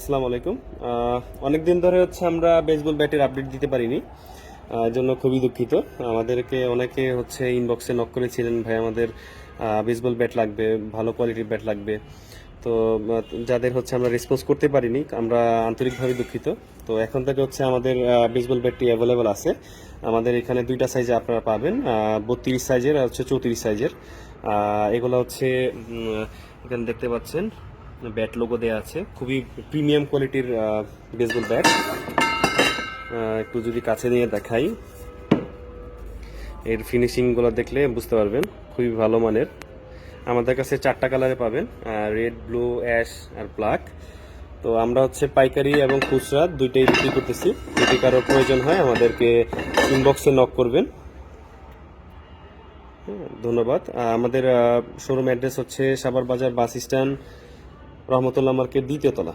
আসসালামু আলাইকুম। অনেক দিন ধরে হচ্ছে আমরা বেসবল ব্যাটের আপডেট দিতে পারিনি, এর জন্য খুবই দুঃখিত। আমাদেরকে অনেকে হচ্ছে ইনবক্সে নক করেছিলেন, ভাই আমাদের বেসবল ব্যাট লাগবে, ভালো কোয়ালিটির ব্যাট লাগবে। তো যাদের হচ্ছে আমরা রেসপন্স করতে পারিনি, আমরা আন্তরিকভাবে দুঃখিত। তো এখন থেকে হচ্ছে আমাদের বেসবল ব্যাটটি অ্যাভেলেবল আছে। আমাদের এখানে দুইটা সাইজে আপনারা পাবেন, 32 সাইজের আর হচ্ছে 34 সাইজের। এগুলো হচ্ছে এখানে দেখতে পাচ্ছেন ব্যাট লোগো দেওয়া আছে, খুবই প্রিমিয়াম কোয়ালিটির বেসবল ব্যাট। একটু যদি কাছে নিয়ে দেখাই, এর ফিনিশিংগুলো দেখলে বুঝতে পারবেন খুবই ভালো মানের। আমাদের কাছে 4টা কালারে পাবেন, রেড, ব্লু, অ্যাশ আর ব্ল্যাক। তো আমরা হচ্ছে পাইকারি এবং খুচরা দুইটাই বিক্রি করতেছি। যদি কারো প্রয়োজন হয় আমাদেরকে ইনবক্সে নক করবেন। ধন্যবাদ। আমাদের শোরুম অ্যাড্রেস হচ্ছে সাভার বাজার বাস স্ট্যান্ড, রহমতুল্লাহ মার্কেট, 2য় তলা।